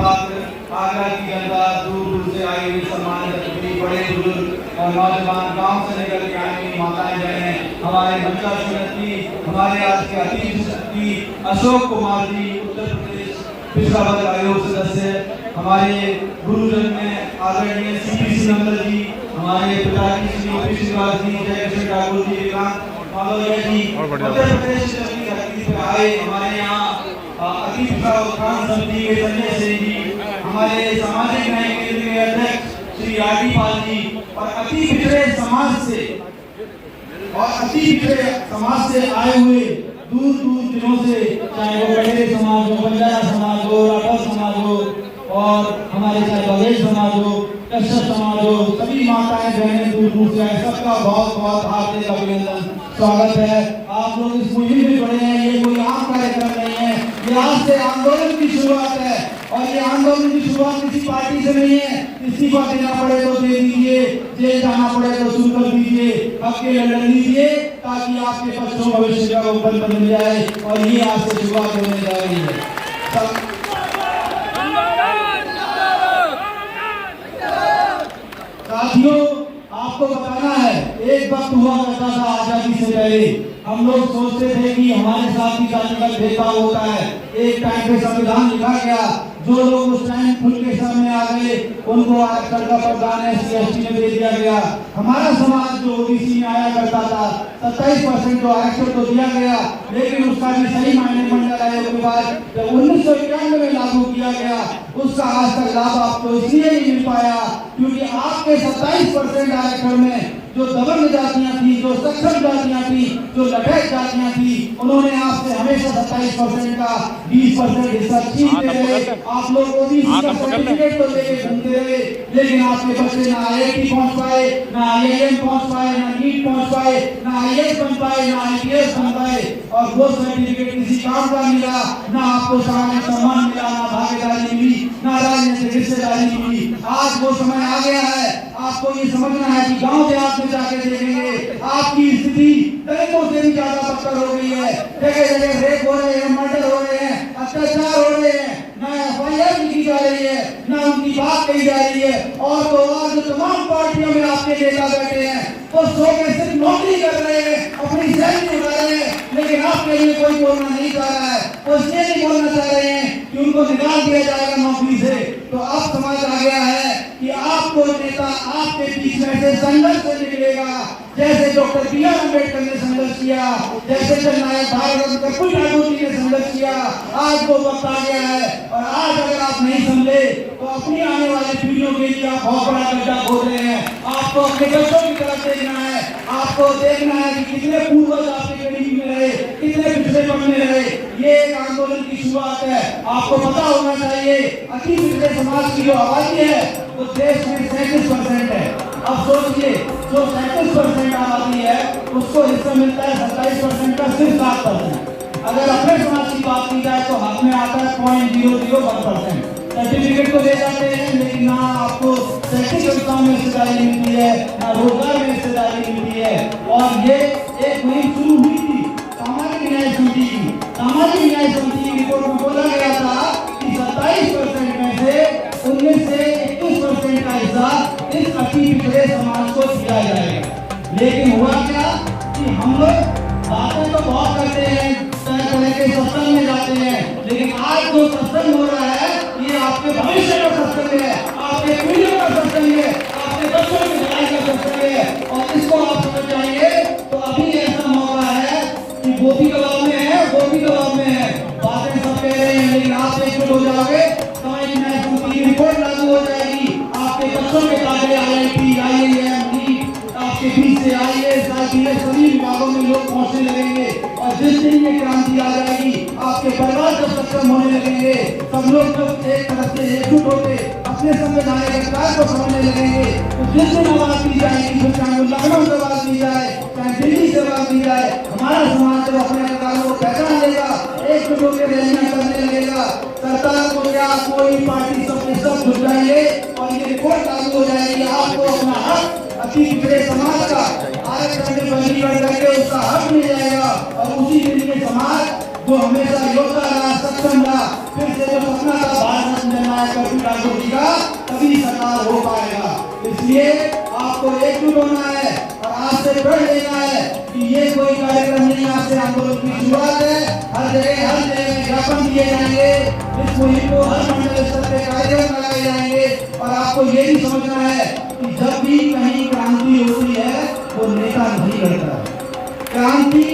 पात्र आगरा की जनता, दूर दूर से आई हुई सम्मानित अतिथि, बड़े बुजुर्ग और नौजवान, गांव से निकल के आई हुई माताएं बहनें, हमारे मंचा श्रीमती, हमारे आज के अतिथि अशोक कुमार जी, उत्तर प्रदेश पिछड़ा वर्ग आयोग सदस्य, हमारे गुरुजन में आदरणीय CPC नंदन जी, हमारे पिताजी श्री OP श्रीनिवास जी, जय कृष्ण ठाकुर जी, विक्रांत मालविया जी, उत्तर प्रदेश की अतिथि पे आए, हमारे यहाँ अतिथि उत्थान समिति के संजय सिंह जी, हमारे सामाजिक न्याय केंद्र के अध्यक्ष श्री RD पाल जी, और अति पिछड़े समाज से आए हुए दूर दूर जिलों से, चाहे वो कटेरे समाज हो, बंजारा समाज हो, राठौर समाज हो, और हमारे चाहे बघेल समाज हो, कश्यप समाज हो, सभी माताएं बहनें दूर दूर से आए, सबका बहुत बहुत हार्दिक अभिनंदन, स्वागत है। आप लोग इस मुहिम में जुड़े हैं, ये कोई आम कार्यक्रम नहीं है, ये आज से आंदोलन की शुरुआत है, और ये आंदोलन की शुरुआत किसी पार्टी से नहीं है। इस्तीफा देना पड़े तो दे दीजिए, जेल जाना पड़े तो शुरू कर दीजिए, हक के लड़ लीजिए, ताकि आपके बच्चों भविष्य का उपबंध बन जाए, और ये आज से शुरुआत होने जा रही है। साथियों, आपको बताना है, एक वक्त हुआ करता था आजादी से पहले, हम लोग सोचते थे कि हमारे साथ ही जातिगत भेदभाव होता है। एक टाइम पे संविधान लिखा गया, जो लोग उस टाइम खुल के सामने आ गए उनको आरक्षण का प्रावधान SC/ST में दे दिया गया। हमारा समाज जो OBC में आया करता था, 27% तो आरक्षण तो दिया गया, लेकिन उसका भी सही मायने मंडल आयोग के बाद जब 1991 में लागू किया गया, उसका आज तक लाभ आपको इसलिए नहीं मिल पाया क्योंकि आपके 27% आरक्षण में जो दबंग जातियां थी, जो सक्षम जातियां थी, जो लठैत जातियां थी, उन्होंने आपसे हमेशा 27% का 20% हिस्सा छीन रहे। आप लोग OBC का सर्टिफिकेट तो लेके घूमते रहे, लेकिन आपके बच्चे ना IIT पहुंच पाए, ना IIM पहुंच पाए, ना NEET पहुंच पाए, ना IAS बन पाए, ना IPS बन पाए, और वो सर्टिफिकेट किसी काम का मिला, ना आपको सामान्य सम्मान मिला, ना भागीदारी मिली, ना राजनीतिक हिस्सेदारी मिली। आज वो समय आ गया है, आपको ये समझना है कि गांव देहात में जाके देखेंगे, आपकी स्थिति दलितों से भी ज्यादा बदतर हो गई है। जगह जगह रेप हो रहे हैं, मर्डर हो रहे हैं, अत्याचार हो रहे हैं, ना FIR लिखी जा रही है, ना उनकी बात कही जा रही है, और तो और जो तमाम पार्टियों में आपके नेता बैठे हैं वो सो के सिर्फ नौकरी कर रहे हैं, अपनी सैलरी उड़ा रहे हैं, लेकिन आपके लिए कोई बोलना नहीं चाह रहा है, वो इसलिए नहीं बोलना चाह रहे हैं कि उनको निकाल दिया जाएगा नौकरी से। तो अब समझ आ गया है कि आपको नेता आपके बीच में से संघर्ष से निकलेगा, जैसे डॉक्टर BR अम्बेडकर ने संघर्ष किया, जैसे जननायक भारत रत्न कर्पूरी ठाकुर जी ने संघर्ष किया। आज वो वक्त आ गया है, और आज अगर आप नहीं समझे तो अपनी आने वाली पीढ़ियों के लिए आप बहुत बड़ा गड्ढा खोद रहे हैं। आपको अपने बच्चों की तरफ देखना है, आपको देखना है कि कितने पूर्वज आपके करीब में रहे, कितने पिछड़ेपन में रहे। ये एक आंदोलन की शुरुआत है, आपको पता होना चाहिए अति पिछड़े समाज की जो आबादी है वो देश में 37% है। अब सोचिए, जो 37% आबादी है उसको हिस्सा मिलता है 27% का सिर्फ 7%। अगर अपने समाज की बात की जाए तो हाथ में आता है 0.001%। सर्टिफिकेट तो दे जाते हैं, लेकिन ना आपको शैक्षिक संस्थाओं में हिस्सेदारी मिलती है, ना रोजगार में हिस्सेदारी मिलती है। और ये एक मुहिम शुरू हुई थी सामाजिक न्याय समिति की। सामाजिक न्याय समिति की रिपोर्ट में बोला गया था कि 27% में से 19 से 21% का हिस्सा इस अति पिछड़े समाज को दिया जाएगा। लेकिन हुआ क्या कि हम लोग बातें तो बहुत करते हैं, तरह तरह के सत्संग में जाते हैं, लेकिन आज जो सत्संग हो रहा है ये आपके भविष्य का सत्संग है, आपके पीढ़ियों का सत्संग है, आपके बच्चों की भलाई का सत्संग है। और इसको आप समझ जाएंगे तो अभी ऐसा मौका है कि गोपी कबाब में है, गोपी कबाब में है। बातें सब कह रहे हैं, लेकिन आप एकजुट हो जाओगे, सामाजिक न्याय समिति की रिपोर्ट लागू हो जाएगी, आपके बच्चों के ताजे IIT, IIM, NEET, आपके बीच से IAS, IPS सभी विभागों में लोग पहुंचने लगेंगे। और जिस दिन ये क्रांति आ जाएगी, आपके परिवार जब सक्षम होने लगेंगे, सब लोग जब एक तरफ से एकजुट होकर अपने संवैधानिक अधिकार को समझने लगेंगे, तो जिस दिन आवाज दी जाएगी, फिर चाहे लखनऊ से आवाज दी जाए, चाहे दिल्ली से आवाज दी जाए, हमारा समाज जब अपने अधिकारों को पहचान लेगा, एकजुट होकर रैलियां करने लगेगा, सरकार को क्या कोई पार्टी सबके सब जुट जाएंगे और ये रिपोर्ट लागू हो जाएगी। आपको अपना हक अति पिछड़े समाज का आरक्षण में पंजीकरण करके उसका हक मिल जाएगा, और उसी दिन के समाज जो हमेशा योद्धा रहा, सक्षम रहा, फिर से जो सपना था भारत रत्न जननायक विकास हो पाएगा। इसलिए आपको एकजुट होना है और आज से बढ़ लेना है कि ये कोई कार्यक्रम नहीं, आज से आंदोलन की शुरुआत है। हर जगह में ज्ञापन दिए जाएंगे, इस मुहिम को हर मंडल स्तर पे कार्यक्रम लगाए जाएंगे। और आपको ये भी समझना है कि जब भी कहीं क्रांति होती है वो नेता नहीं करता, क्रांति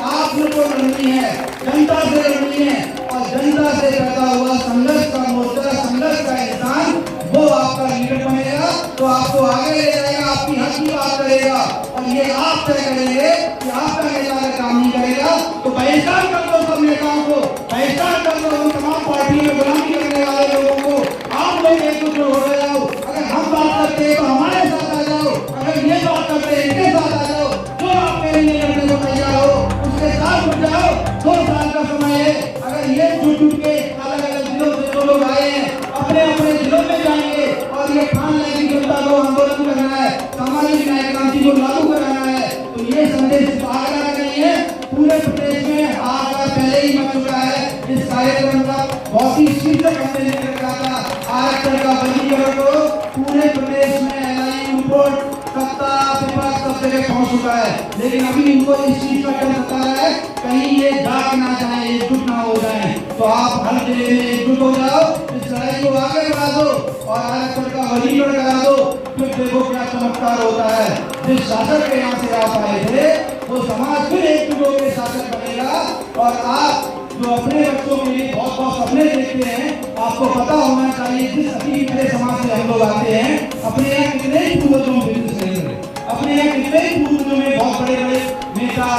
आप लोगों को लड़नी है, जनता से लड़नी है। और जनता से पैदा हुआ संघर्ष का मोर्चा, संघर्ष का इंसान वो आपका लीडर बनेगा, तो आपको आगे ले जाएगा, आपकी हक की बात करेगा। और ये आप तय करेंगे कि आपका नेता अगर काम नहीं करेगा तो बहिष्कार कर दो, सब नेताओं को बहिष्कार कर दो, उन तमाम पार्टियों में गुलामी करने वाले लोगों को। आप लोग एकजुट हो जाओ, अगर हम बात करते हैं तो हमारे साथ आ जाओ, अगर ये बात करते हैं इनके साथ आ जाओ, जो आपके लिए लड़ने को तैयार हो उसके साथ जुट जाओ। 2 साल का समय है, अगर ये जुट के अलग अलग जिलों से जो लोग आए हैं अपने अपने जिलों में जाएंगे और ये ठान लेंगे जनता को आंदोलन करना है, सामाजिक न्याय क्रांति को लागू कराना है, तो ये संदेश आगरा का नहीं है, पूरे प्रदेश में आगरा पहले ही मच चुका है। इस कार्यक्रम का बहुत ही शीर्षक हमने लेकर रखा था, आरक्षण का वर्गीकरण करो। पूरे प्रदेश में एलआई रिपोर्ट सत्ता विपक्ष सब जगह पहुंच चुका है, लेकिन अभी इनको इस चीज का डर सता है कहीं ये जाग ना जाए, एकजुट ना हो जाए। तो आप हर जिले में एकजुट हो जाओ, इस लड़ाई को आगे बढ़ा दो और आरक्षण का वर्गीकरण करा दो। फिर देखो क्या चमत्कार होता है। जिस शासक के यहाँ से आप आए थे वो समाज फिर एकजुट होकर शासक बनेगा। और आप जो अपने बच्चों के लिए बहुत बहुत सपने देखते हैं, आपको पता होना चाहिए जिस अति पिछड़े समाज से हम लोग आते हैं, अपने यहाँ कितने ही पूर्वजों में बिजनेस नहीं रहे, अपने यहाँ कितने ही पूर्वजों में बहुत बड़े बड़े नेता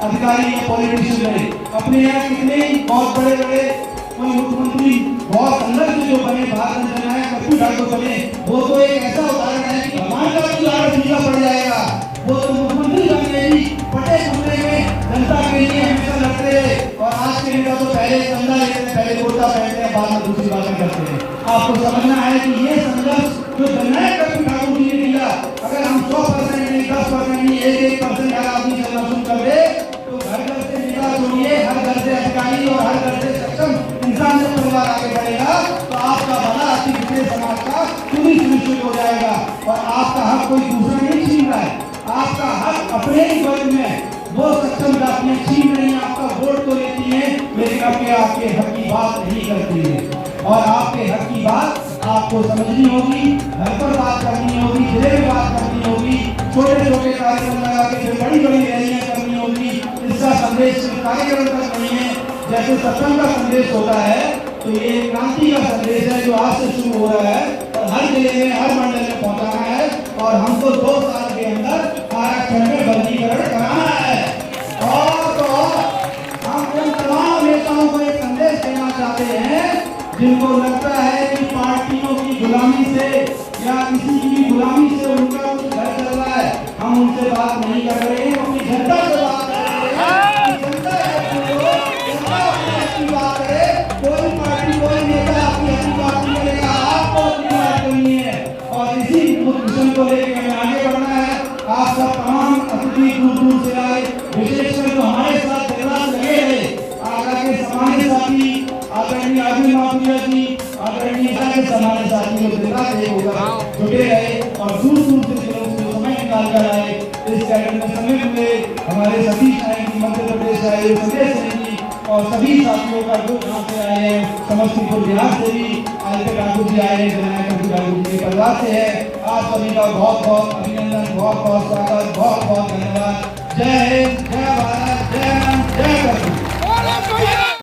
अधिकारी या पॉलिटिशियन रहे, अपने यहाँ कितने ही बहुत बड़े बड़े कोई मुख्यमंत्री बहुत संघर्ष जो बने, भारत जननायक कपूर ठाकुर बने। वो तो एक ऐसा उदाहरण है कि भगवान का उदाहरण सीधा पड़ जाएगा। वो तो मुख्यमंत्री बनने ही बड़े कमरे में जनता के लिए हमेशा लड़ते रहे। और आज के नेता तो पहले चंदा लेते हैं, पहले कुर्ता पहनते हैं, बाद में दूसरी बातें करते हैं। आपको समझना है कि ये संघर्ष जो जननायक कपूर ठाकुर जी ने दिया, अगर हम 100% नहीं 10% नहीं 1% हर आदमी चलना शुरू कर दे तो घर घर से नेता छोड़िए, हर घर से अधिकारी और हर घर से सक्षम इंसान जब परिवार आगे बढ़ेगा तो आपका भला अति पिछड़े समाज का खुद ही सुनिश्चित हो जाएगा। और आपका हक कोई दूसरा नहीं छीन रहा है, आपका हक अपने ही वर्ग में वो सक्षम जातियां छीन रही हैं। आपका वोट तो लेती हैं लेकिन आपके हक की बात नहीं करती है। और आपके हक की बात आपको समझनी होगी, घर पर बात करनी होगी, जिले में बात करनी होगी, छोटे छोटे कार्यक्रम लगा के फिर बड़ी बड़ी रैलियां करनी होगी। इसका संदेश सिर्फ कार्यक्रम तक नहीं है, जैसे सत्संग का संदेश होता है तो ये क्रांति का संदेश है जो आज से शुरू हो रहा है और हर जिले में हर मंडल में पहुंचाना है। और हमको 2 साल के अंदर आरक्षण में वर्गीकरण कराना है। और तो हम उन तमाम नेताओं को एक संदेश देना चाहते हैं जिनको लगता है कि पार्टियों की गुलामी से या किसी की गुलामी से उनका कुछ घर चल रहा है। हम उनसे बात नहीं कर रहे हैं, अपनी जनता से बात कर रहे हैं। जनता अपनी बात करे, कोई पार्टी कोई नेता अपनी अपनी बात नहीं करेगा, आपको अपनी बात करनी है। और इसी मिशन को लेकर हमें आगे बढ़ना है। आप सब तमाम अतिथि दूर दूर से आए, विशेषकर जो हमारे साथ दिन रात लगे रहे, आगरा के सामान्य साथी आदरणीय अरविंद माथुरिया जी, आदरणीय सामान्य साथी लोग दिन रात एक होकर जुटे रहे और दूर दूर से जिलों से समय निकाल कर आए। इस कार्यक्रम में समय हुए हमारे सतीश नायक जी मध्य प्रदेश आए, संजय सिंह जी और सभी साथियों का जो यहाँ से आए हैं, समस्तीपुर बिहार से भी आदित्य ठाकुर जी आए हैं, जननायक कपूर ठाकुर जी के परिवार से है। आप सभी का बहुत बहुत अभिनंदन, बहुत बहुत स्वागत, बहुत बहुत धन्यवाद। जय